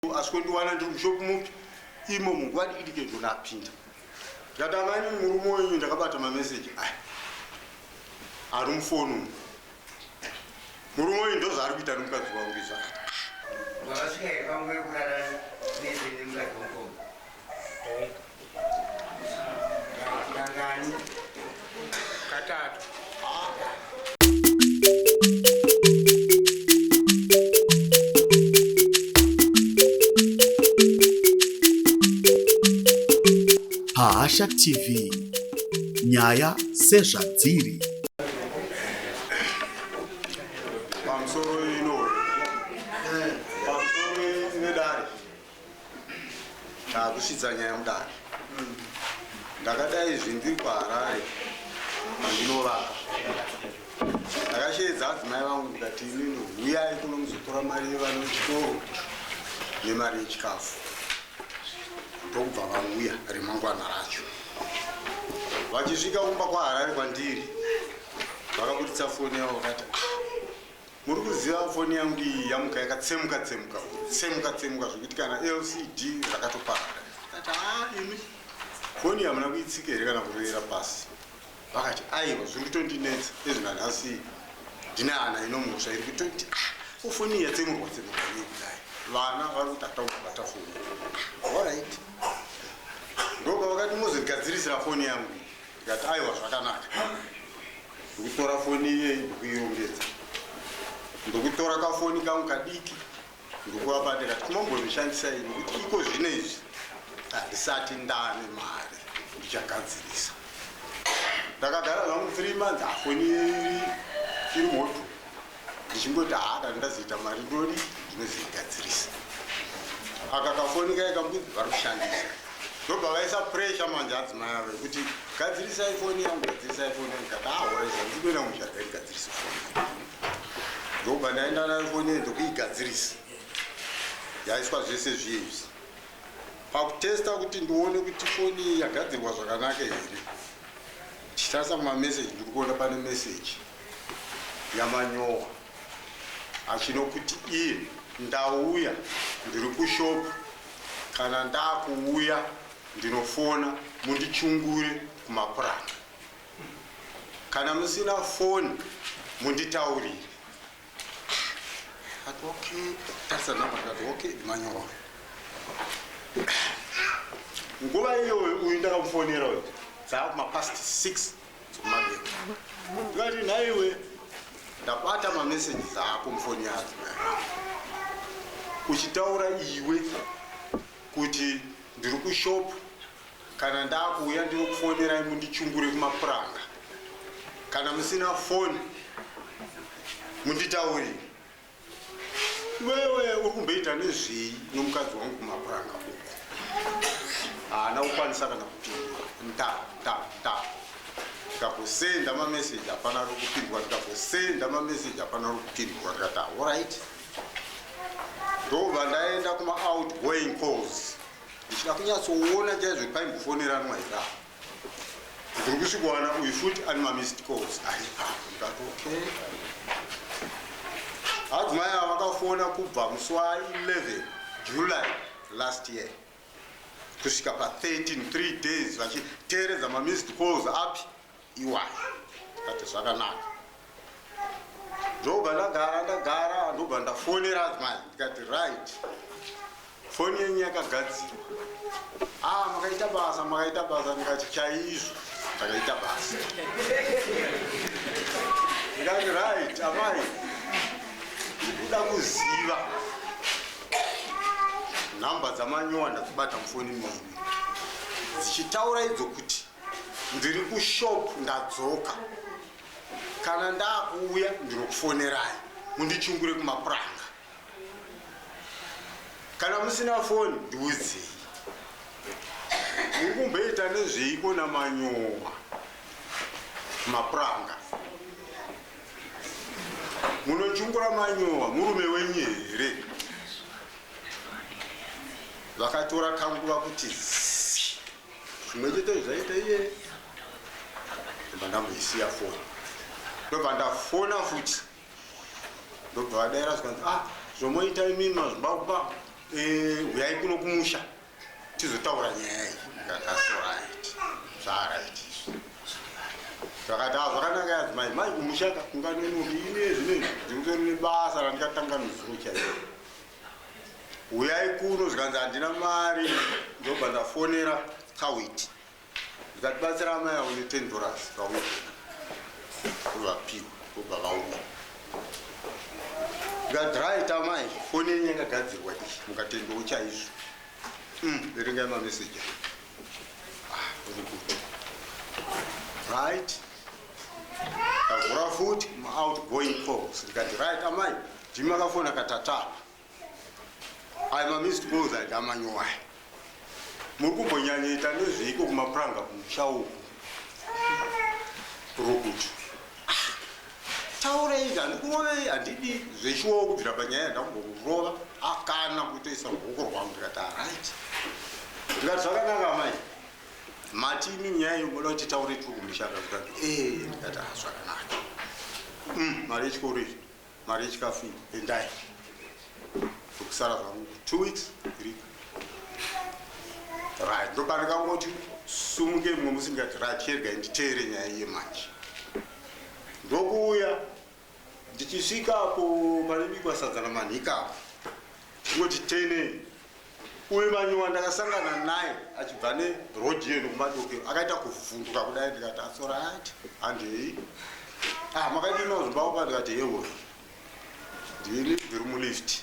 Asikuendiwana ndi mushopu mupi imo mungwadi idike ndonapinda ndadamani murume wenyu ndakabata mameseji ari mufonu murume wenyu ndozvaari kuita nomukadzi wangu izvakati wakasvika pamwe kurara nemukadzi wangu kangani katatu Hahasha TV nyaya sezvadziri pamusoro nedare takusvitsa nyaya mudare ndakadai zvindiri kwaharare pandinovaka ndakasheedza adzimai vangu ndikati inini huyai kuno muzotora mari yevana vechitoro nemari yechikafu ndokubva vauya remangwana racho vachisvika kumba kwaharare kwandiri vakabuditsa foni yavo vakati muri kuziva foni yangu iyi yamuka yakatsemuka zvokuti kana LCD rakatoparara kati imi foni hamuna kuitsika here kana kuroyera pasi vakati aiwa zviri kutondinetsa ezvinanhasi ndine hana inomusva iri kutoti foni iyi yatsemurwa nei kudai vana vari kuti ataubata foni alright ndoka vakati muzondigadzirisira foni yangu ndikati aiwa zvakanaka ndokutora foni iyeyi ndokuirongedza ndokutora kafoni kangu kadiki ndokuvapa ndikati kumambondishandisai nokuti iko zvino izvi handisati ndane mari ndichagadzirisa ndakagara zvangu 3 months foni iri moto ndichingoti hada ndazoita mari ndori ndinozoigadzirisa aka kafoni kai kambudzi vari kushandisa ndobva vaisa pressure manje adzimai avo kuti gadzirisa ifoni yangu kati auraiza ndikuenda mushaka ndigadzirisa foni ndobva ndaenda nayo foni ndokuigadzirisa yaiswa zvese zviezvi pakutesta kuti ndione kuti foni yagadzirwa zvakanaka here ndichitarisa kumameseji ndiri kuona pane meseji yamanyowa achinokuti iye ndauya ndiri kushopu kana ndakuuya ndinofona mundichungure kumapuranga kana musina foni munditaurire ati okay tarisa namba ndati okay ndimanyowa nguva iyo uyu ndakamufonera uyu dzakumapast 6 dzokumabeka ndikati nhaiwe ndabata mameseji dzako mufoni yadzo uchitaura iwe kuti ndiri kushopu kana ndakuuya ndinokufonerai mundichungure kumapuranga kana musina foni munditaurire wewe uri kumboita nezvei nomukadzi wangu kumapuranga uku haana kukwanisa kana kupindura ndikambosenda mameseji hapana rokupindura ndikambosenda mameseji hapana rokupindura ndikati alright ndobva ndaenda kuma-outgoing calls ndichida kunyatsoona chaizvo paimbofoneranwa ira ndiri kusvikuwana uyu futi ane ma-missed calls aripa ndikati okay adzimai ava vakafona kubva musi wa11 July last year kusvika pa13 3 days vachiteeredza ma-missed calls api iwayo ndikati zvakanaka ndobva ndagara ndobva ndafonera adzimai ndikati right foni yenyu yakagadzirwa makaita basa ndikati chaizvo ndakaita basa ndikati right amai ndikuda kuziva nhamba dzamanyowa ndadzibata mufoni mini dzichitaura idzo kuti ndiri kushopu ndadzoka kana ndakuuya ndinokufonerai mundichungure kumapuranga kana musina foni ndiudzei muri kumboita nezveiko namanyowa mapuranga munochungura manyowa murume wenyu here vakatora kanguva kuti zvimwe chete zvaita iye ndobva ndamboisiya foni ndobva ndafona futi ndobva vadaira zvikanzi zvomoita imini mazimbabwe uyai kuno kumusha tizotaura nyaya iyi. Zvaraiti zvakati zvakanaka adzimai mai kumusha kunganonoki ine zvinezvi ndikutori nebasa randikatanga muzuro chaiyo. Uyai kuno zvikanzi handina mari ndobva ndafonera Kawiti ndikatibatsira mai avo ne$10 kawiti vapiwa obva vauya ndikadhiraita mai foni yenyu yakagadzirwa iyi mukatendewo chaizvo. Verengai mameseji very good right. Ndavhura futi ma-outgoing calls ndikati right amai ndimi makafona katatapa aya ma-missed calls ati amanyowai muri kumbonyanyaita nezveiko kumapuranga kumusha uku rokutu taurei handikurovei handidi zveshuwawo kubvira panyaya yandakumbomurova akana kutoisa ruoko rwangu ndikati right. Ndikati zvakanaka mai matimi nyaya yomoda kuti taure tiri kumushaka ndikati ndikati zvakanaka. Mari yechikoro izvi mari yechikafu iyi endai zokusara zvangu 2 weeks 3 right. Ndopandikangoti sumuke mumwe musi ndikati right chergai nditeere nyaya yemanje. Ndokuuya ndichisvikapo panobikwa sadza namanhikapo ndingoti tenei uye manyowa ndakasangana naye achibva nerodhi yenu kumadokero akaita kuvhunduka kudai ndikati asorati handei makadima zimbaupa ndikati yewo ndini ndiri mulift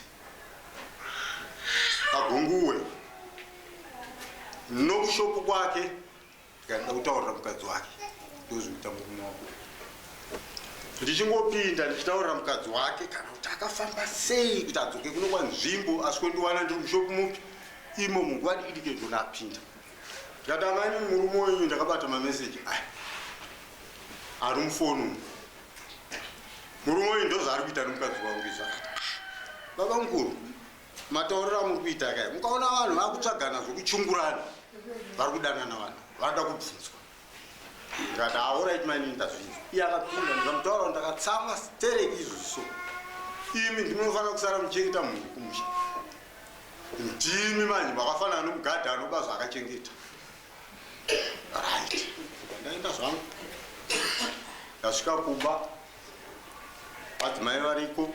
agunguwe nokushopu kwake ndikanda kutaurira mukadzi wake ndozvikuita murume wako ndichingopinda ndichitaurira mukadzi wake kana kuti akafamba sei kuti adzoke kuno kwanzvimbo asi kwendiwana ndiri mushopu mupi imo munguva dikidike ndonapinda ndikati amai murume wenyu ndakabata mameseji aya ari mufoni murume wenyu ndozvaari kuita nomukadzi wangu izvakati baba mukuru mataurira muri kuita kaya mukaona vanhu vakutsvagana zvokuchungurana vari kudanana vanhu varida kubvunzwa ndikati aorit maini ndazvinzwa iye akapinda ndikamutaura ndakatsama stereki izvozvo imi ndinofanira kusara muchengeta mhuri kumusha ndimi manje makafanana nomugadhi anoba zvaakachengeta right. Ndaenda zvangu ndasvika kumba adzimai variko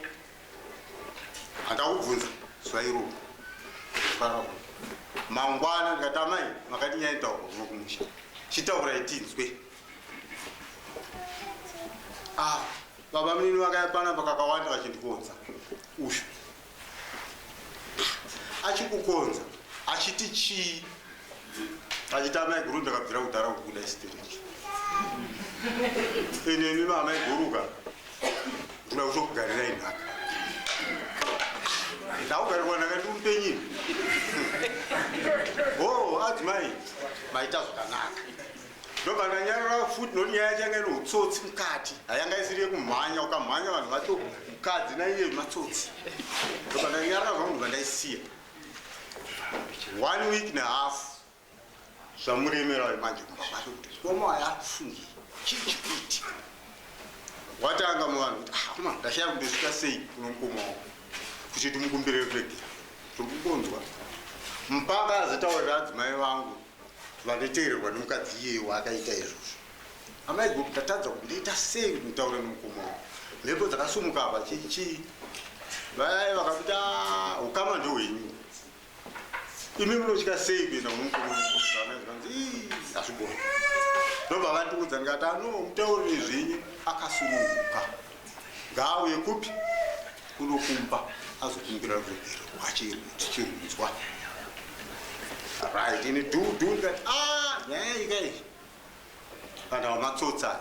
handakubvunza zuva iroro mangwana ndikati amai makati nyaitaura kuno kumusha chitaurai tinzwe. Baba munini vakayapana pakakawanda vachindikonza usho achikukonza achiti chii achiti amai guru ndakabvira kudhara kukuda istereki enemi maamai guruka ndina kutokugarirai nhaka ndakugarirwa nhaka ndi mupenyini adzimai maita zvakanaka ndobva ndanyarara futi noti nyaya yachanga ine utsotsi mukati hayanga isiri yekumhanya ukamhanya vanhu vacho mukadzi naiye matsotsi ndobva ndanyarara zvangu ndobva ndaisiya 1 week nehalf zvamuremera vemanje kumbabato kuti soma yafungi chichikuiti watanga muvanhu kuti kuma ndashaya kundosvika sei kuno mukoma wako kuti timukumbire regera tokukonzwa mpaka azitaurira adzimai vangu vandoteererwa nomukadzi iyewo akaita izvozvo amai guru ndatadza kuti ndoita sei kuti nditaure nomukoma wako mhepo dzakasumuka apa chichii vai vakakuti ukama ndohwenyu imi munosvika sei kuenda kunomukomaanzi hazvigona ndobva vandiudza ndikati mutaurire zvenyu akasununguka ngaauye kupi kunokumba azokumbira ruregero tichirunzwa right ini dhudu ndikati nyaya ikai kana vamatsotsa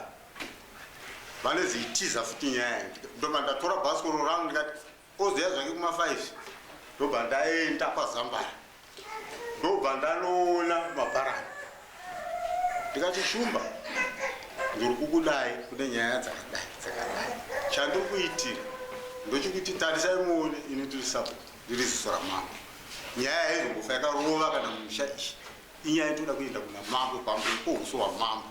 vane ziitiza futi nyaya ndobva ndatora bhasikoro rangu ndikati oziya zvake kuma5 ndobva ndaenda kwazambara ndobva ndanoona mabharani ndikati shumba ndiri kukudai kune nyaya dzakadai chandiri kuitira ndochikuti tarisai muone ini tiri sapo ndiri ziso ramambo nyaya yaizongofa yakarova kana mumusha ichi inyaya itoda kuenda kuna mambo pamberi pouso hwamambo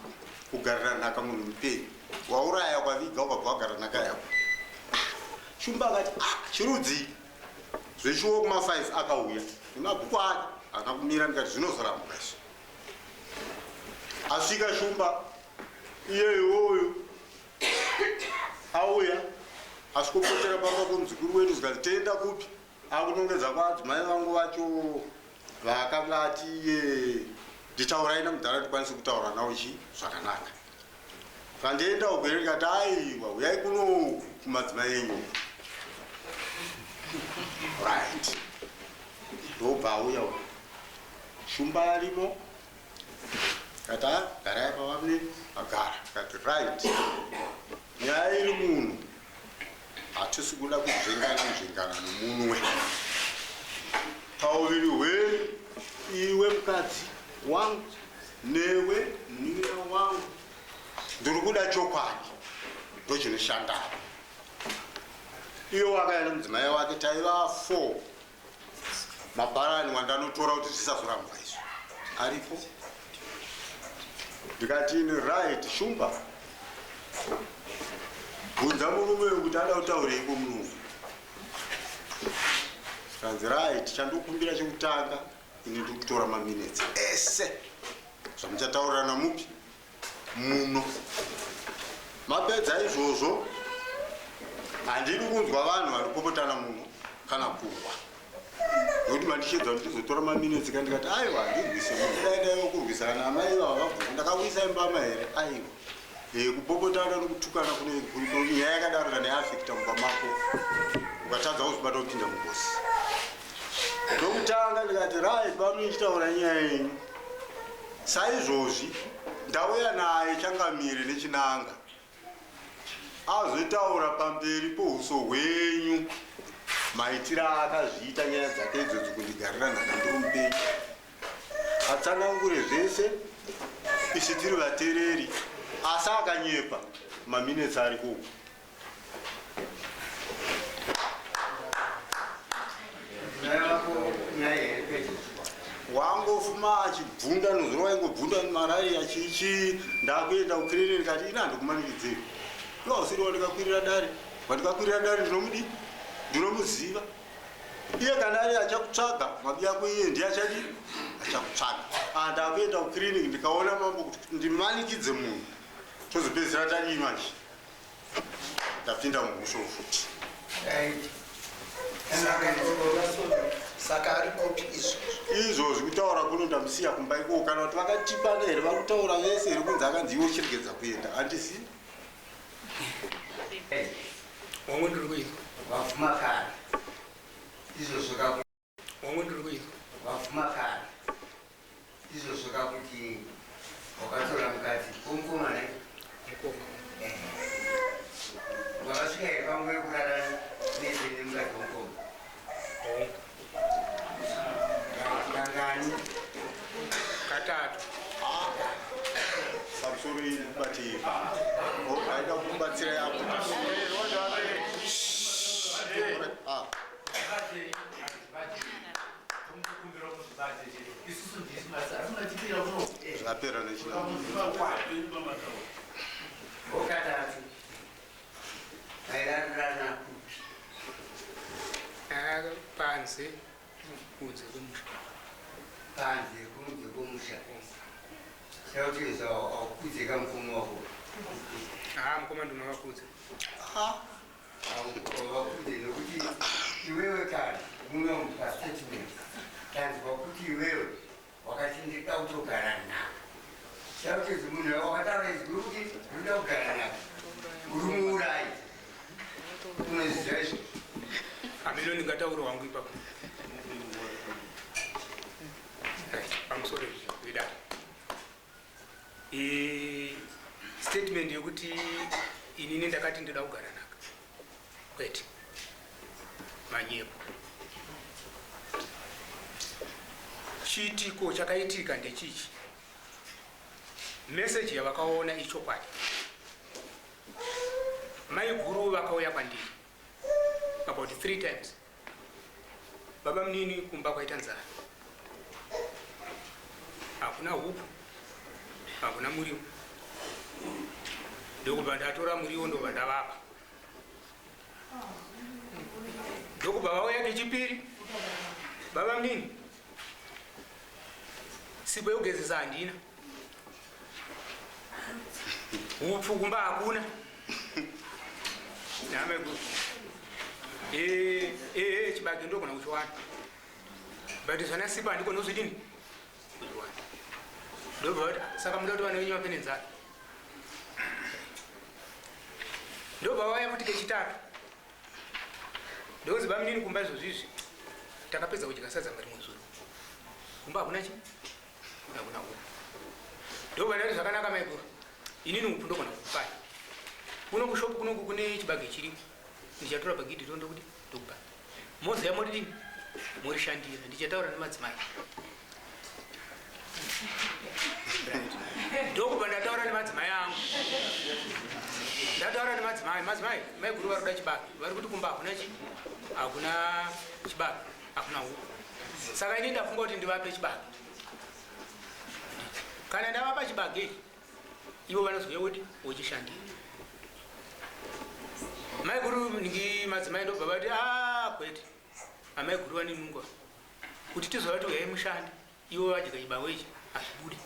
kugarira nhaka munhu mupenyu wauraya kwaviga ukabva wagara nhaka yako shumba akati chirudzi zvechiwo kuma5 akauya nemabhuku ake akakumira ndikati zvinozorambwa izvo. Asvika Shumba iye iwoyo auya asvikopotera pamba pomuzukuru wedu zikazi toenda kupi, akunongedza kwadzimai vangu vacho vakanga ati nditaurai namudhara tikwanise kutaura nawo chi zvakanaka. Kandienda ugere ndikati aiwa uyai kuno kumadzimai enyu. Right. Ndobva auya Shumba arimo kati garai pavamwe agara kati right. Nyaya iri muno hatisi kuda kuzvengana nomunwe. Pauviri hwenyu iwe mukadzi wangu newe munin'ina wangu ndiri kuda chokwadi ndochinoshanda. Iye wakaenda mudzimai wake taiva 4 mabharani wandanotora kuti zvisazorambwa izvo aripo. Ndikati ini right Shumba bvunza murume kuti ada kutaureiko munhu. Kanzi right chandokumbira chekutanga ini ndiri kutora maminitsi ese zvamuchataurirana mupi muno. Mapedza izvozvo handidi kunzwa vanhu vari kupopotana muno kana kurwa. Nokuti mandichedza kuti ndizotora maminitsi kandikati aiwa ndirwise munhu kurwisana namai vavabvunza ndakauyisa imbama here aiwa kupopotana nokutukana kune nyaya yakadaro kana yaafekta mumba mako ukatadza kuzobata kupinda mugosi. Ndokutanga ndikati rai pano ichitaura nyaya yenyu saizvozvi ndauya naye changamire nechinanga azotaura pamberi pouso hwenyu maitira akazviita nyaya dzake idzodzo kundigarira nhaka ndiri mupenyu. Atsanangure zvese isi tiri vatereri asi akanyepa maminitsi ari kuku. Wangofuma achibvunda nozuro waingobvunda malaria chichi ndakuenda kukiriniki kati ina ndokumanikidzei ndousiri wandikakwirira dare wandikakwirira dare ndinomuziva iye kana ari achakutsvaga mabi yako iye ndiye achakutsvaga. Ndakuenda kukiriniki ndikaona mambo kuti ndimanikidze munhu tozopedzisira tadii manje ndapinda mumusho futi. Saka ari kopi izvozvi kutaura kuno ndamusiya kumba ikoko kana kuti vakatipana here vari kutaura vese here kunzi akanzi iwo uchiregedza kuenda handisi. wamwe ndiri kuizwa wapfuma kare izvozvoka wamwe ndiri kuizwa wapfuma kare izvozvoka kuti wakatora mukadzi womukomana wakasvika here panguva yekurara nese nemukadzi womukoma kangani katatu pamusoro iri kubativa aida kubatsira yapo zvapera okatatu airarana kupi panze kunze kwemusha panze kunze kwemusha chautiza wakudze kamukomo wako mukoma ndinomakudza wakudze nokuti iwewe kare mumwe munhu pastatement tanzwa kuti iwewe wakati ndida kutogara nako chautizi munhu wakataura izwi kuti ndida kugara nako uri muurai unoziva izvo hamino ndingataura wangu ipapo pamusoro zvidaro statement yokuti inini ndakati ndida kugara naka kwete manyepo chiitiko chakaitika ndechichi meseji yavakaona ichokwadi mai guru vakauya kwandiri about 3 times baba munini kumba kwaita nzara hakuna hupu hakuna muriwo ndokubva ndatora muriwo ndobva ndavapa ndokubva vauya kechipiri baba mnini sipo yogezesa handina upfu kumba hakuna namegu chibage ndogona kuchiwana but zvana sipo handiko nozvidini kuchiwana ndobva saka muda kuti vana venyu vape nenzara ndobva vaya kuti kechitatu ndokuzi bamnini kumba izvozvizvi takapedza kudya sadza marimwe zuro kumba hakuna chi hakuna uku ndobva ndati zvakanaka maikuru inini upu ndogona kukupai kuno kushopu kunoku kune chibage chiripo ndichatora bhagidhi tondo kuti ndokupa moziya moti dini morishandira ndichataura nemadzimai ndokubva ndataura nemadzimai angu ndataura nemadzimai madzimai maiguru vari kuda chibage vari kuti kumba hakuna chi hakuna chibage hakuna uku saka ini ndafunga kuti ndivape chibage kana ndavapa chibage ivo vanozouya kuti uchishandira maiguru ningi madzimai ndobva vati kwete amaiguru vaninungwa kuti tizova kuti uyai mushandi ivo vadya chibage ichi hazvibudi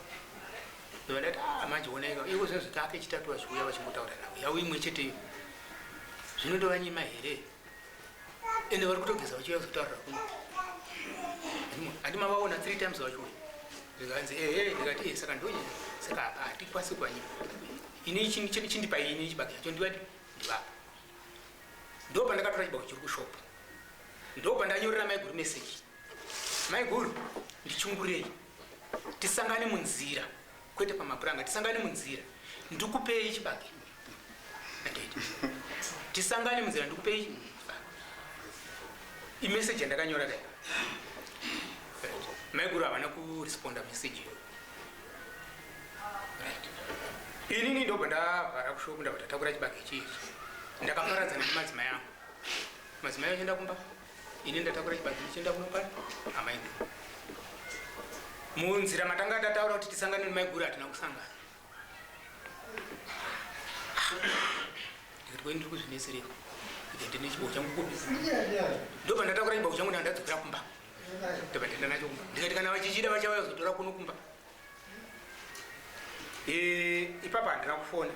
ndovandati manjionaika ivo zvinhu zvitake chitatu vachiuya vachimbotaura navo yavo imwe cheteyo zvinondovanyima here ende vari kutogeza vachiuya kuzotaurira kuno handi mavaona 3 times vachiuya ndikanzi ndikati saka ndonya saka hatikwasi kwanyima ini chindipa ini chibage chacho ndivati ndivapa ndobva ndakatora chibage chiri kushopu ndobva ndanyorera maiguru meseji maiguru ndichungurei tisangane munzira kwete pamapuranga tisangane munzira ndikupei chibage andoita tisangane munzira ndikupei chibage imeseji yandakanyora dai maiguru havana kuresponda meseji inini ndobva ndavhara kushopu ndabva ndatakura chibage chichi ndakaparadzana nemadzimai angu madzimai achienda kumba ini ndatakura chibage chienda kunopani amaiguru munzira matanga tataura kuti tisangane nemaiguru hatina kusangana ndikati ndiri kuzvinesereka ndine chibage changu kubi ndobva ndatakura chibage changu ndadzokera kumba ndobva ndenda nacho kumba ndikati kana vachichida vachauya kuzotora kuno kumba ipapa handina kufona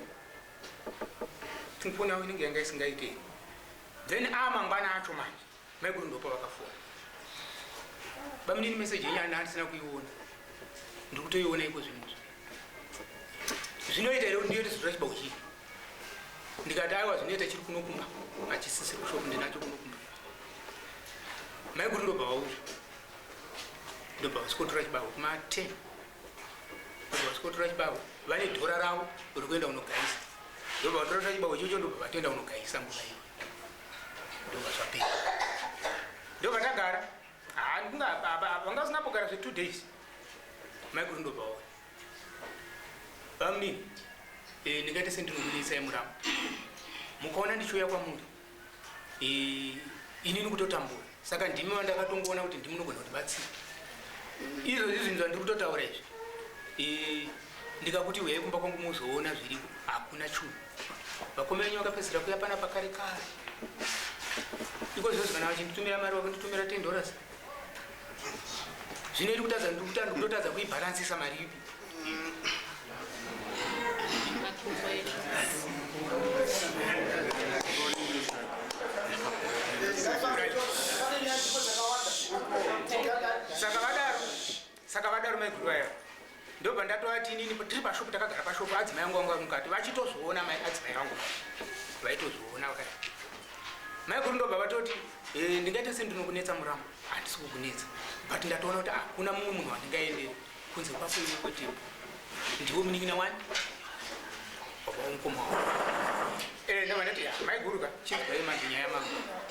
tifona yavo inenge yanga isingaitei then mangwana acho manje maiguru ndopa vakafona bamnini meseji yenyana handisina kuiona ndiri kutoiona iko zvinozvo zvinoita here kuti ndiyoiti zotora chibage chii ndikati aiwa zvinoita chiri kunokumba hachisisiri kushopu ndinacho kunokumba maiguru ndobva vauzva ndobva vasikotora chibage kuma10 ndobva vasikotora chibage vane dhora ravo uri kuenda unogaisa ndobva vatora chibage chocho ndobva vatoenda unogaisa nguva iyo ndobva zvapera ndobva tagara vanga usingambogara zve2 days maiguru ndobva wauya vamnini ndingati sendinokunisai muramo mukaona ndichiuya kwamuri inini kutotambura saka ndimi vandakatongoona kuti ndimunogona kutibatsira izvozvi zvinhu zvandiri kutotaura izvi ndikakuti uyai kumba kwangu muzoona zviriko hakuna chunhu vakombe venyu vakapedzisira kuya pana pakare kare iko zvozvo kana vachinditumira mari vakunditumira $10 zvinoiti kutadza ndiri kutotadza kuibhalansisa mari ipi saka vadaro maiguru vaya ndobva ndatovati inini tiri pashopu takagara pashopu adzimai angu anga mukati vachitozoona adzimai angu vaitozoona vakati maiguru ndobva vatoti ndingaita sendinokunetsa muramo handisi kukunetsa but ndatoona kuti hakuna mumwe munhu wandingaendera kunze kwako iwe kwete ndiwo munin'ina wani baba womukoma ndobva ndati maiguruka chinzwai manje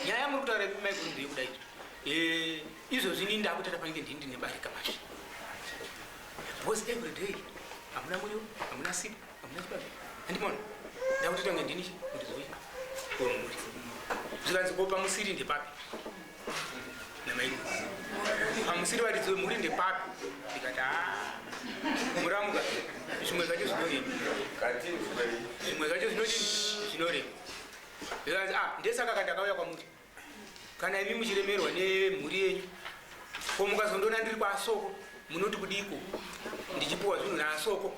nyaya muri kutaura maiguru ndiri kuda izvo izvozvi ini ndakutata pange ndini ndinebarika manje because every day hamuna muriwo hamuna sipo hamuna chibage handimona ndakutata kunge ndini ndizoi omuri zvikanzi ko pamusiri ndepapi namaiguru pamusiri varidziwe muri ndepapi ndikati muramuka zvimwe zvacho zvinorema zvimwe zvacho zvinorema zvikanzi ndesaka kandakauya kwamuri kana imi muchiremerwa nemhuri yenyu ko mukazondona ndiri kwaasoko munoti kudiko ndichipuwa zvinhu naasoko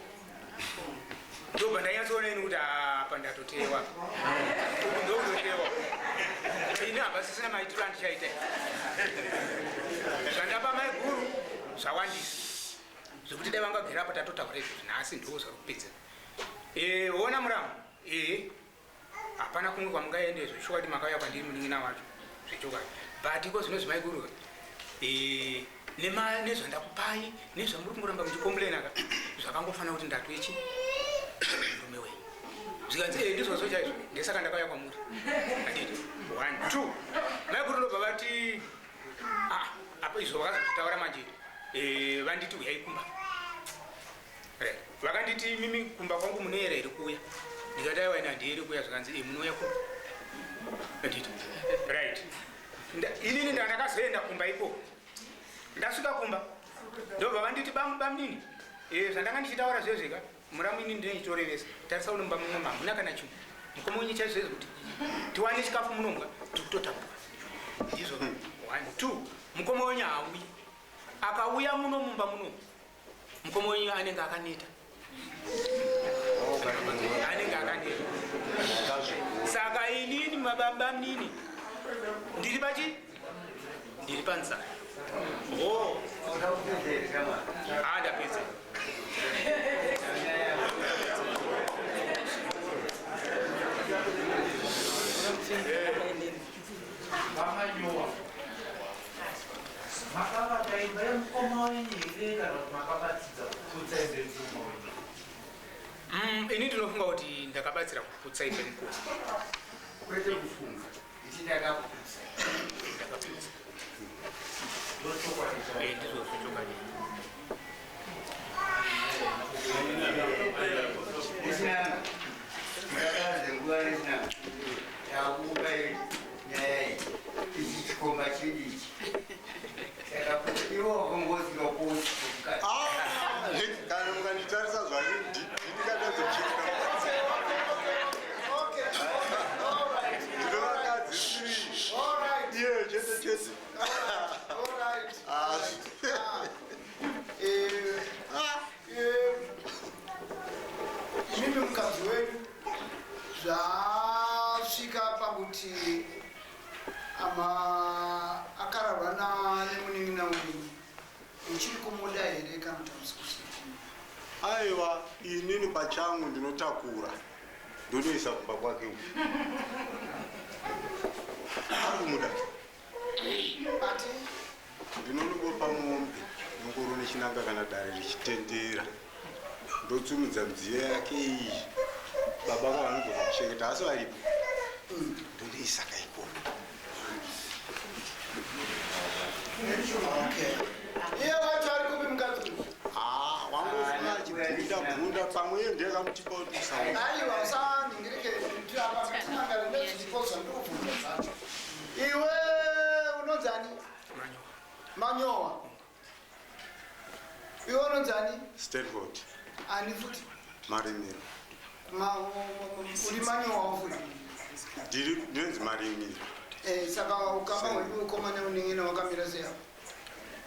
ndobva ndanyatsoona ini kuti apa ndatotewa ndokutotewa ini hamba sisina maitiro andichaita zvandapa mai guru zvawandisa zvekuti dai vangagera apa tatotaura izvozvi nhasi ndozvari kupedzera ona muramo hapana kumwe kwamungaende zvochokwadi makauya kwandiri munin'ina wacho zvechokwadi but iko zvino zvimai guru nezvandakupai nezvamuri kumuramba muchikombulenaka zvakangofanira kuti ndatoichi murume wenyu zvikanzi ndizvozvo chaizvo ndesaka ndakauya kwamuri adidi 1 2 mai guru ndobva vati apa izvo vakazozvitaura manje vanditi uyai kumba vakanditi mimi kumba kwangu munoyera iri kuuya ndikati aiwa ina handieri kuuya zvikanzi munouya kumba anditi right inini ndandakazoenda kumba iko ndasvika kumba ndobva vanditi bamnini zvandanga ndichitaura zvezveka muramu ini ndinechitorovesa tarisa uno mumba mumwe hamuna kana chimwe mukomonyi chaizvo kuti tiwane chikafu munomwa tikutotapwa ndizvo 1 2 mukomonyi hauyi akauya muno mumba muno mukomonyi anenge akaneta anenge akaneta saka inini mababa mnini ndiri pachi ndiri panzara ndapedza makavataimba yemukoma wenyu here kana kuti makabatidza kuputsa imbe mukoma wenyu? Ini ndinofunga kuti ndakabatsira kuputsa imbe mukoma. Kwete kufunga ichi ndakaputsa. Ndizvo zvochokwadi. Isina ndakaze nguva risina yakuba nyaya ichi chikomba chidiki. Iwo kongozi lokuti kana mukanditarisa zvake ndikatadzochika ndinovakadzi iye chete chete mimi mukadzi wedu zvasvika pakuti akararwa nemunin'ina wenyu uchiri kumuda here kana kuti hamusi kusii? aiwa inini pachangu ndinotakura ndonoisa kumba kwake uku ari kumuda ati ndinonongopa mombe ngoro nechinanga kana dare richitendera ndotsumidza midziyo yake iyi baba vavanogona kuchengeta asi varipo ndondoisaka ikoko. iye wacho ari kupi mukadzi? wangofuna achibvunda pamwe ndekamutipa kutusa aiwa usandingirike tinanga nezvipo zvandikubvunza zvacho. iwe unonzani? Manyowa. iwe unonzani? Stanford. ani futi? Marimiro. uri Manyowa futi? ndiri ndinonzi Marimiro. saka ukama hwedu ukoma neuning'ina wakamira sei?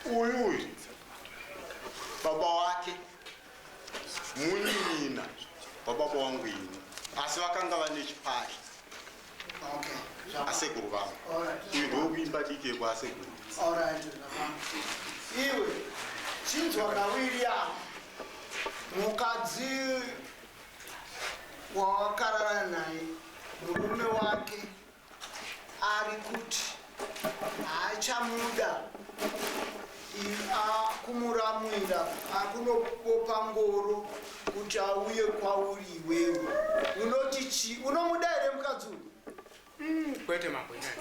uyu baba wake munin'ina wababa wangu ini asi vakanga vane chipari asekuru vangu uyu ndokuimba dike kwasekuru. iwe chinzwa naWilliam mukadzi wawakarara naye murume wake ari kuti haachamuda kumuramwira akunobopa ngoro kuti auye kwauri iwewe. unoti chi? unomuda here mukadzi uyu? kwete mambo nyaya.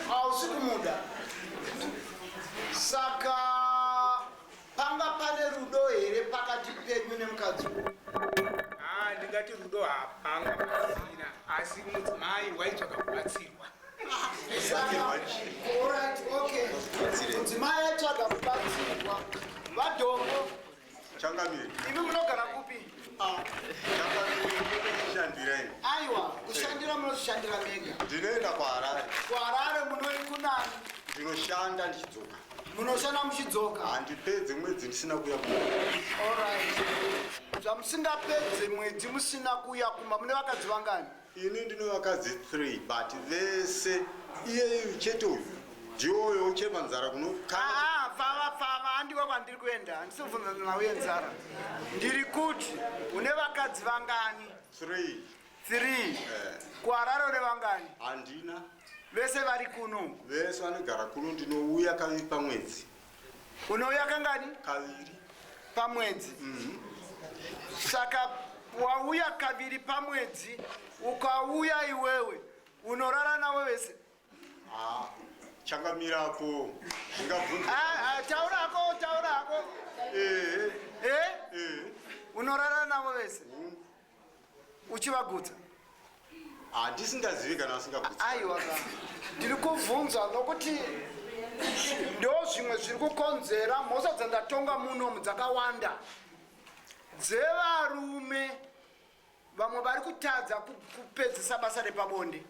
hausi kumuda saka panga pane rudo here pakati penyu nemukadzi uyu? ndingati rudo hapanga pasina asi mudzimai waitsvaka kubatsirwa. mudzimai aitsvaga kubatsirwa. vadhongo changamire imi munogara kupi? Shandireni. Aiwa, kushandira munozvishandira mega. Ndinoenda kuHarare. kuHarare munoi kunani? Ndinoshanda ndichidzoka. Munoshanda muchidzoka? Handipedze mwedzi ndisina kuya kuma. Alright. Zvamusingapedze mwedzi musina kuya kuma mune vakadzi vangani? Ini ndine vakadzi 3 but vese iye chete uyu ndiwoyo uchepa nzara kunokana. Fava handiwe kwandiri kuenda handisibvunza nawe nzara. Ndiri kuti une vakadzi vangani? 3. kuHarare une vangani? Handina. Vese vari kuno? Vese vanogara kuno. Ndinouya kaviri pamwedzi. Unouya kangani? Kaviri pamwedzi. Saka wauya kaviri pamwedzi ukauya iwewe unorara navo vese? Changamirapo zvingabvunza. Taurako. Unorara navo vese uchivagutsa? Handisingazivi kana vasingagutsa. Aiwa, ndiri kubvunza nokuti ndo zvimwe zviri kukonzera mhosva dzandatonga muno dzakawanda dzevarume vamwe vari kutadza kupedzisa basa repabonde.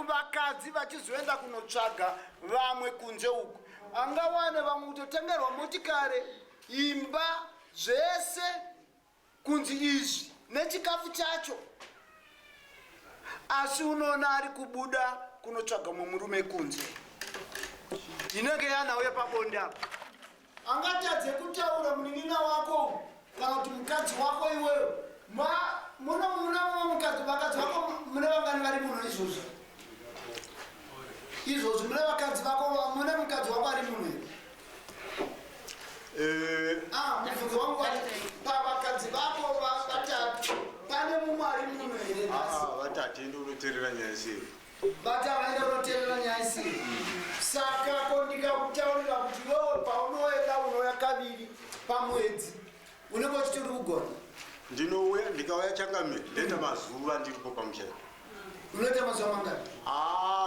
Vakadzi vachizoenda kunotsvaga vamwe kunze uku. Angawane vamwe kutotengerwa motikari, imba, zvese kunzi izvi nechikafu chacho. Asi unoona ari kubuda kunotsvaga murume kunze. Inenge yanauya pabonde apa. Angatadze kutaura munin'ina wako kana kuti mukadzi wako iwewe. Muna vakadzi vako mune vangani vari muno izvozvo? Izvozvo mune vakadzi vako, mune mukadzi wako ari muno here? Mubvunzo wangu pavakadzi vako vatatu pane mumwe ari muno here? Vatatu ende unoteerera nyaya sei? Vatavaenda unoteerera nyaya sei? Saka ko ndikakutaurira kuti wewe paunoenda unouya kaviri pamwedzi unenge uchitori kugona? Ndinouya ndikauya Changamire ndoita mazuva ndiripo pamuchaiko. Unoita mazuva mangani?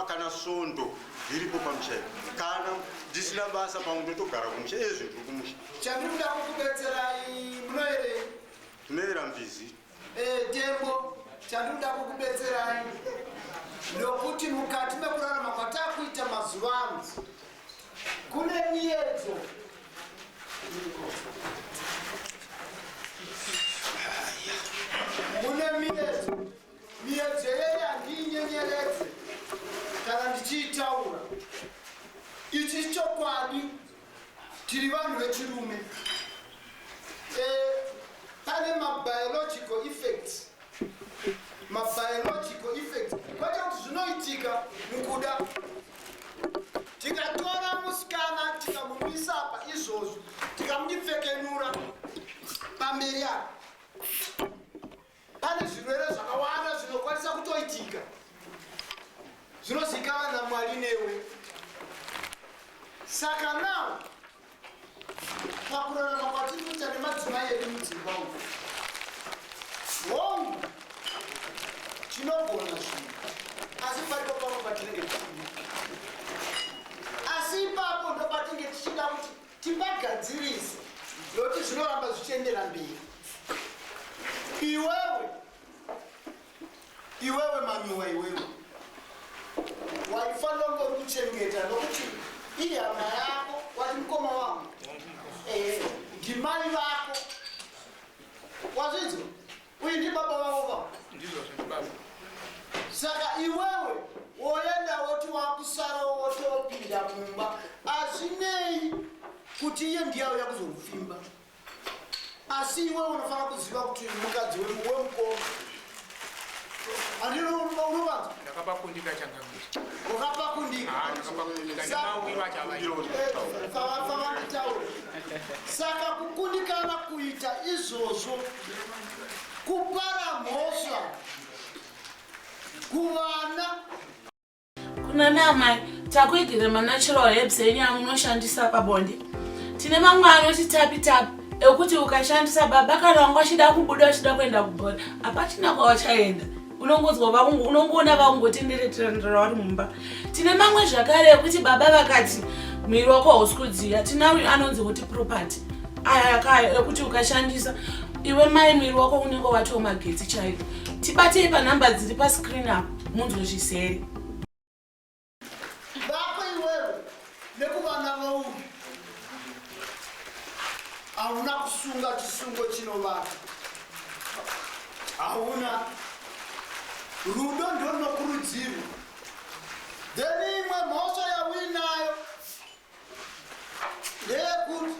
Kana svondo ndiripo pamuchaiko. Kana ndisina basa pamwe ndotogara kumusha. Ezvi ndiri kumusha. Chandiri kuda kukubetserai munoerei? Tinoera Mbizi. Tembo, chandiri kuda kukubetserai nokuti mukati mekurarama kwatakuita mazuva ano kune miedzo. Mune miedzo yeye handinyenyeredze kana ndichiitaura. Ichi chokwadi, tiri vanhu vechirume. Pane mabiological effects. Kwete kuti zvinoitika mukuda. Tikatora musikana tikamumisa apa izvozvo tikamupfekenura pamberi apa, pane zvirwere zvakawanda zvinokwanisa kutoitika zvinozivikanwa naMwari newe. Saka nawo pakurarama kwatiri kuita nemadzimai edu mudzimba umu, hongu tinogona zvinhu asi paripo pamwe patinenge tichida. Asi ipapo ndo patinenge tichida kuti tipagadzirise nokuti zvinoramba zvichiendera mberi. Iwewe mamiwa, iwewe waifanira kunge uri kuchengeta nokuti ihama yako, wati mukoma wangu, ndimai vako, wazvidzwa uyu ndi baba vavo vavo. Saka iwewe woenda woti wakusara wotopinda mumba, azvinei kuti iye ndiyauya kuzokufimba. Asi iwewe unofanira kuziva kuti mukadzi wemukoma. Handino unovanza? Ndakapakundika Changamire. Wakapakundika? Ndakapakundika ndinauyiwa chavayo. Fava nditaure. Saka kukundikana kuita izvozvo kupara mhosva kuvana. Kuna namai takuigire natural herbs enyu munoshandisa pabonde. Tine mamwe anoti tapi ekuti ukashandisa baba kana wanga achida kubuda achida kuenda kubhora apachina kwawachaenda. Unongoona vakungotenderetera vari mumba. Tine mamwe zvakare ekuti baba vakati mwiri wako hausi kudziya, tina anonzi kuti property aya ekuti ukashandisa iwe mai mwiri wako unenge watiwo magetsi chaiko. Tibatei panhamba dziri pascreen apo munzozvisere. Vako iwewe nekuvana vauyu hauna kusunga chisungo chinovaka, hauna rudo ndonokurudzirwa. Then imwe mhosva yauinayo ndeyekuti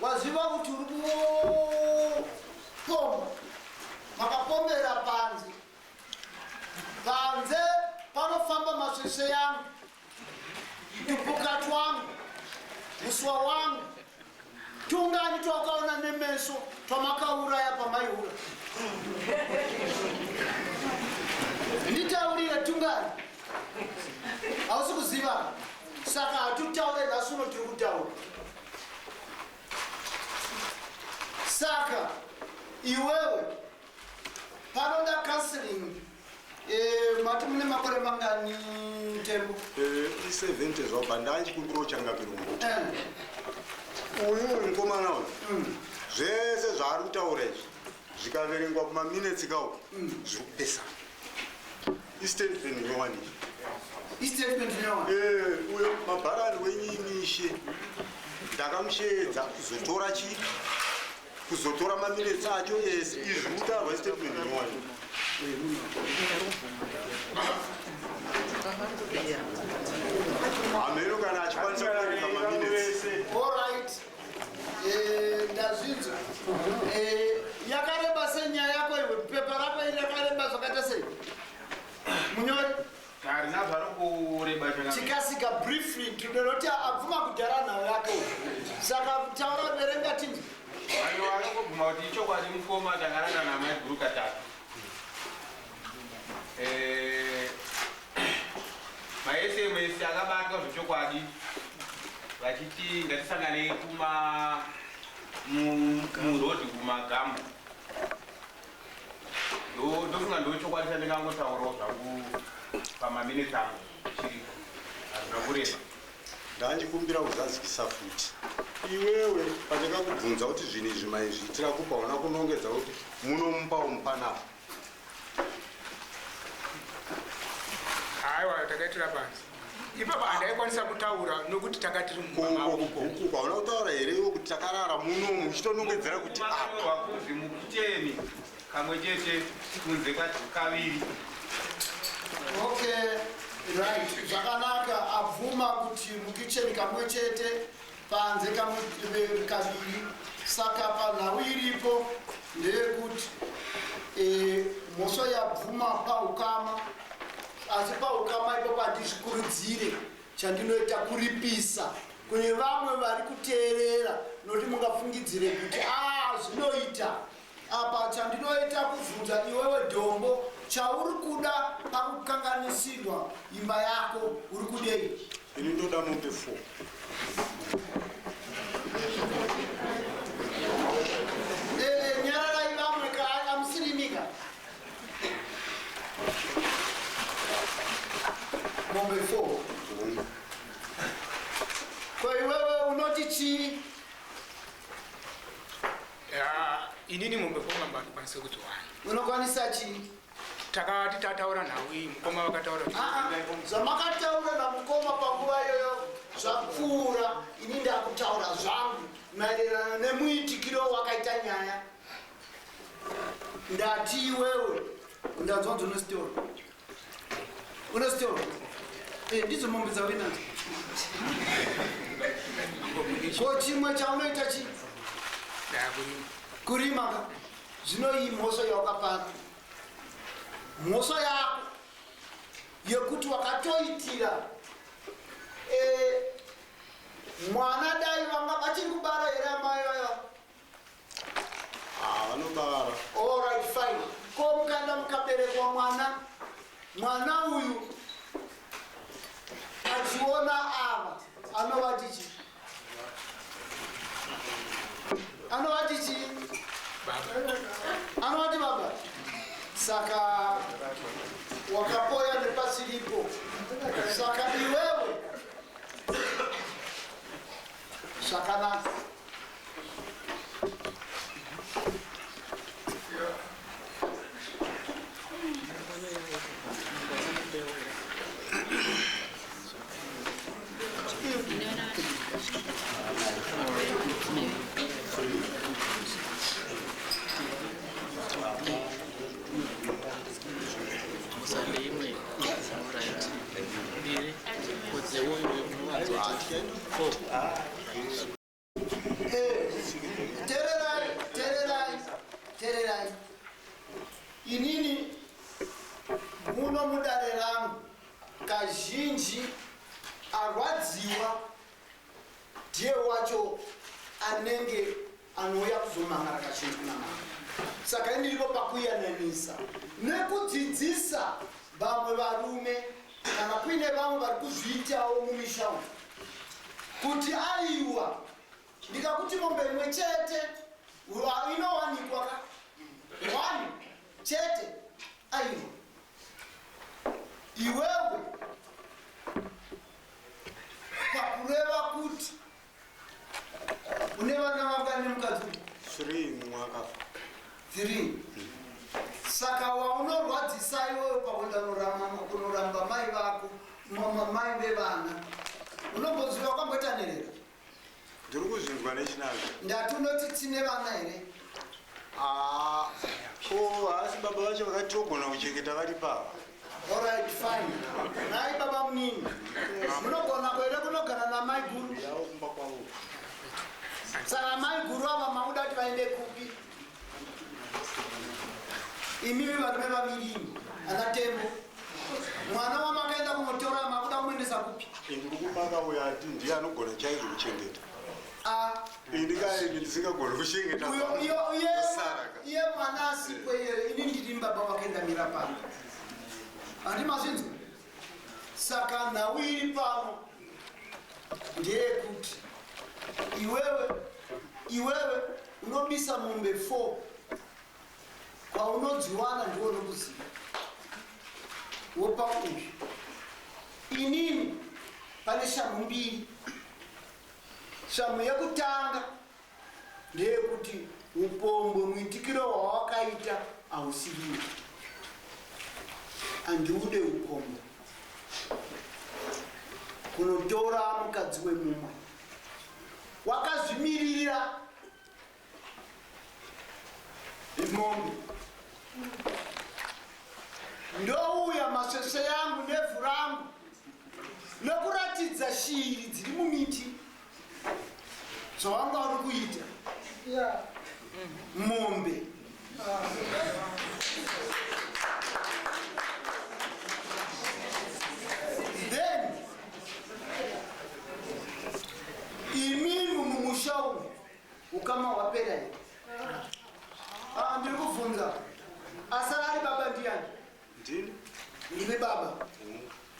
waziva kuti uri kupomba, makapombera panze. Panze panofamba masvesve yangu, tupukati wangu, uswa wangu, tungani twakaona nemeso twamakauraya pamaiura. Nditaurire tungani, hausi kuziva. Saka hatutaure nhasuno tiri kutaura. Saka iwewe panoda counseling. Mati mune makore mangani Tembo? 70 zvabva ndachikumbiro changa kirungu. Uyu mukomana uyu zvese zvaari kutaura izvi zvikaverengwa kumaminitsi kawo zviri kupesana. Istatement inowanishi. Istatement inowani? Uyo mabharani wenyimishe ndakamushedza kuzotora chii, kuzotora maminitsi acho ese izvi kutarwa istatement inowani. Ameno kana achikwanisa kuverenga maminitsi. Alright. Ndazvinzwa. Yakareba senyaya yako iwe, pepa rako iri yakareba zvakaita sei? Munyori? Harina zvari kureba chakadaro. Chikasika briefly tinoti abvuma kudhara nhau yako. Saka taura verenga tinzi. Vanhu vanongobvuma kuti ichokwadi mukoma takarana namai guru katatu. Ma-SMS akabatwa zvechokwadi vachiti ngatisanganei murodhi kumagamu. Ndofunga ndochokwadi chandingangotaurawo zvangu pamaminitsi angu chiripo. Hazvina kureba. Ndanjikumbira kuzadzikisa futi. Iwewe pandakakubvunza kuti zvinhu izvi maizviitira kupa una kunongedza kuti munomupawo mupanawo. Haiwa takaitira pansi. Ipapo handaikwanisa kutaura nokuti takatiri mumabhuku kwauna kutaura here iwe kuti takarara muno muchitonongedzera kuti apa kuzi mukuteni kamwe chete kunze kaviri. Okay, right. Zvakanaka abvuma kuti mukicheni kamwe chete, panze kamwe kaviri. Saka panhau iripo ndeyekuti mhosva yabvuma paukama, asi paukama ipapo handizvikurudzire chandinoita kuripisa kune vamwe vari kuteerera, nokuti mungafungidzire kuti zvinoita apa chandinoita kubvunza iwewe dhombo chauri kuda pakukanganisirwa imba yako uri kudei? ini ndoda mombe 4. Nyararai vamwe amusirimika mombe 4. Kwa iwewe unoti chii? Inini mombe 4 ngamba ndikwanise kuti wani. Unokwanisa chii? Takati tataura nhau iyi mukoma vakataura kuti zvamakataura namukoma panguva iyoyo zvapfuura. Ini ndakutaura zvangu maererano nemuitikiro wakaita nyaya. Ndati iwewe ndadzonzi unositeura. Unositeura? Ndidzo mombe dzaurinadzo. Ko chimwe chaunoita chii? Kurima ka. Zvino iyi mhosva yawakapana. Mhosva yako yekuti wakatoitira mwana dai vanga vachiri kubara here amai vaya? Vanobara. All right, fine. Ko mukanda mukaberekwa mwana uyu achiona ava anovati chii? Anovati chii? Anovati baba. Saka wakapoya nepasiripo. Saka iwewe zvakanaka. tererai inini muno mudare rangu kazhinji arwadziwa ndiye wacho anenge anouya kuzomangara kazhinji kunamanga. Saka indiripo pakuyananisa nekudzidzisa vamwe varume kana kuine vamwe vari kuzviitawo mumisha umu kuti aiwa ndikakuti mombe imwe chete inowanikwa wani chete aiwa iwewe pakureva kuti une vana vangane mukadzi 3 mwakafa 3. Saka waunorwadzisa iwewe pakuenda kunoramba mai vako mai vevana unomboziva kwambotanerera ndiri kuzvinzwa nechinazvo ndati unoti tine vana here asi baba vacho vakatogona kuchengeta vari pava. Alright, fine. Nai baba munini munogona kwere kunogara namai guru saka mai guru ava mamuda kuti vaende kupi imimi varume vaviri anatembo mwana wamakaenda kunotora makuda kumuendesa kupi ndiri kubaka uyo ati ndiye anogona chaizvo kuchengeta ndisingagona kuchengeta iye mwana asipo ini ndiri baba wakaenda mira pano handi mazvinzwa. Saka nhau iri pano ndeyekuti iwewe unobisa mombe 4 kwaunodziwana ndiwo nokuziva wopa uyu. Inini pane shamu mbiri. Shamu yekutanga ndeyekuti upombwe muitikiro wawakaita hausiriwo. Andiude upombwe kunotora mukadzi wemumwe wakazvimirira mombe ndouya masvesve yangu nevhu rangu nokuratidza shiri dziri mumiti zvawanga uri kuita mombe then imini mumusha umu ukama wapera here ndiri kubvunza asara ari baba ndiani ndive baba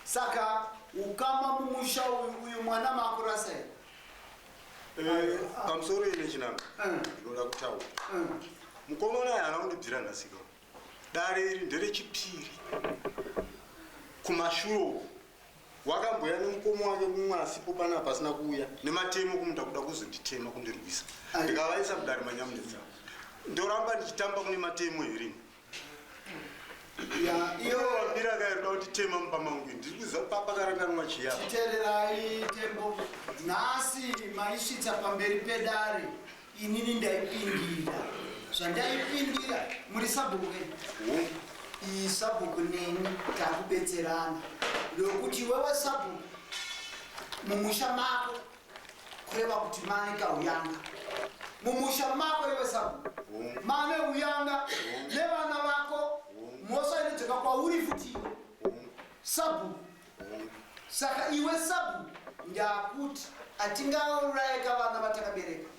saka ukama mumusha uyu mwana makurasa here pamusoro ine chinanga ndinoda kutaura mukomana yana kundibvira nhasika dare iri nderechipiri kumashure wakamboya nemukomo wake mumwe asipo pana pasina kuuya nematemo kumunda kuda kuzonditema kundirwisa ndikavaisa kudare manyamunedza ndoramba ndichitamba kune matemo herini iyo wambira kairida kuti tema mupamangu ndiri kuziva papakaranganwa chiyapa titererai tembo nhasi maisvitsa pamberi pedare inini ndaipindira zvandaipindira muri sabhuku iyi sabhuku neni takubetserana ndokuti wewe sabhuku mumusha mako kureva kuti mane kauyanga mumusha mako iwe sabhuku mane uyanga nevana vako mosainedzeka kwauri futiwe sabhuku. Saka iwe sabhuku ndakuti atingaurayika vana vatakabereka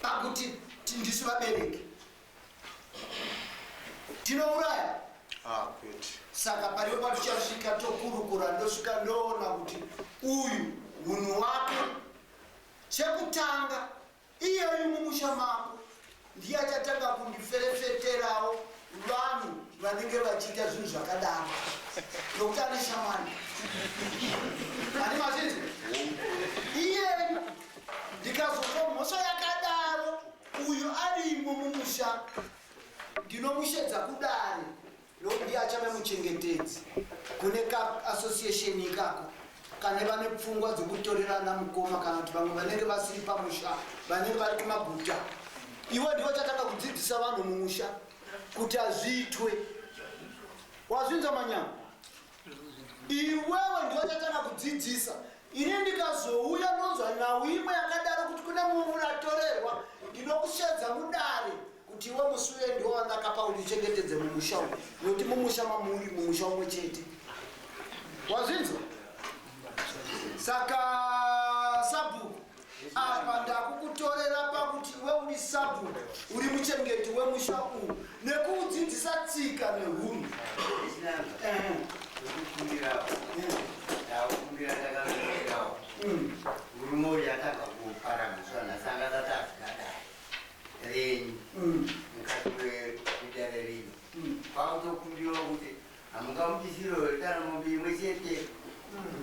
pakuti ndisu vabereki tinouraya. Saka pariwe patuchasvika tokurukura ndosvika ndoona kuti uyu munhu wake chekutanga iyeyu mumusha mako ndiye achatanga kundiferefeterawo vanhu vanenge vachiita zvinhu zvakadaro nokuti ane shamani ani mazvinzi iyeyu ndikazopa mhosva yakadaro uyu arimo mumusha ndinomushedza kudare nokuti ndiye achave muchengetedzi kune kaassociation ikako kane vane pfungwa dzokutorerana mukoma kana kuti vamwe vanenge vasiri pamusha vanenge vari kumaguta. Iwe ndiwo chatanga kudzidzisa vanhu mumusha kuti azviitwe. Wazvinza manyama iwewe ndiwo chatanga kudzidzisa. Ine ndikazouya nonzwa nhau imwe yakadaro kuti kune munhu atorerwa, ndinokushedza mudare kuti iwe musuye ndiwo wandakapa ulichengetedze mumusha umu, nokuti mumusha mamuri mumusha umwe chete. Wazvinzwa? Saka sabhuku apa ndakukutorera pakuti iwe uri sabhuku, uri muchengeti wemusha umu, nekuudzidzisa tsika nehunhu. Urumori yataka kuparamuswa nasanga tatazikadai renyu mukati mwedare rino kwakutokumbirwa kuti hamungamutisiro kana mombe imwe chete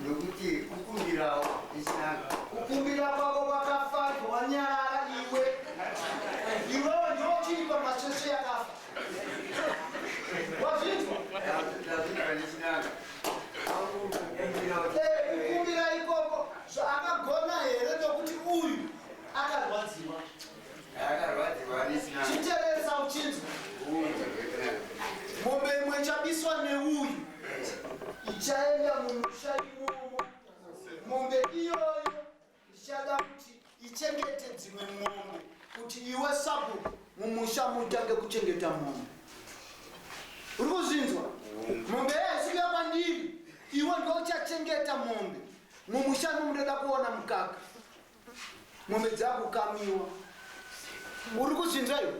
nekuti kukumbirawo isinanga kukumbira kwako kwakafarwa wanyarara iwewe ndochiri pamasheshe yakafa. Wazvinzwa? isinanga kukumbira ikoko akagona here ndokuti uyu akarwadziwa chiteresa uchinzwa. Mombe imwe chabiswa neuyu ichaenda mumusha imomo. Mombe iyoyo ichada kuti ichengete dzimwe mombe, kuti iwe sabhuku mumusha mutange kuchengeta mombe. Uri kuzvinzwa? Mombe yaisuya kwandiri, iwe ndochachengeta mombe. Mumusha munoda kuona mukaka, mombe dzakukamiwa. Uri kuzvinzwa iwe?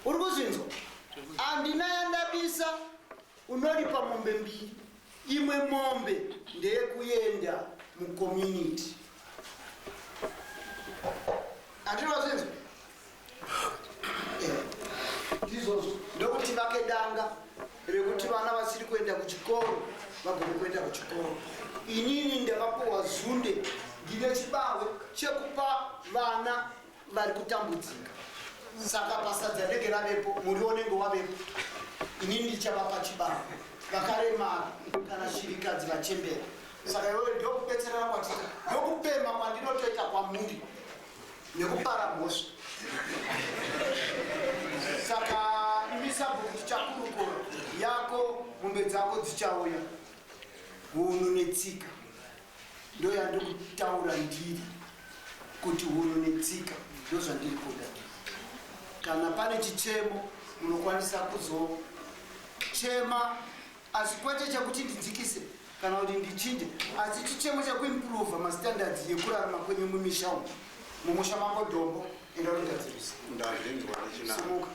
Uri kuzvinzwa? Andina yandabisa, unoripa mombe mbiri. Imwe mombe ndeyekuenda mucommunity. Andina wazvinzwa? Ndizvozvo ndokuti vake danga rekuti vana vasiri kuenda kuchikoro vagone kuenda kuchikoro. Inini ndakapiwa zunde, ndine chibawe chekupa vana vari kutambudzika. Saka pasadza ndege ravepo, muriwo nenge wavepo. Inini ndichavapa chibawe vakaremara kana shirikadzi vachembera. Saka iwewe ndokubetserana kwatiri, ndokupema kwandinotoita kwamuri nekupara mhosva. Saka imi sabhuku tichakurukura yako, mombe dzako dzichauya. Hunhu netsika ndo yandikutaura ndiri, kuti hunhu netsika ndo zvandiri kuda. Kana pane chichemo munokwanisa kuzochema, asi kwete chekuti ndidzikise kana kuti ndichinje, asi chichemo chekuimprova mastandards yekurarama kwenyu mumisha umu. Mumusha mango dombo enda ringadzirisa. Ndazvinzwa nechinako. Simuka.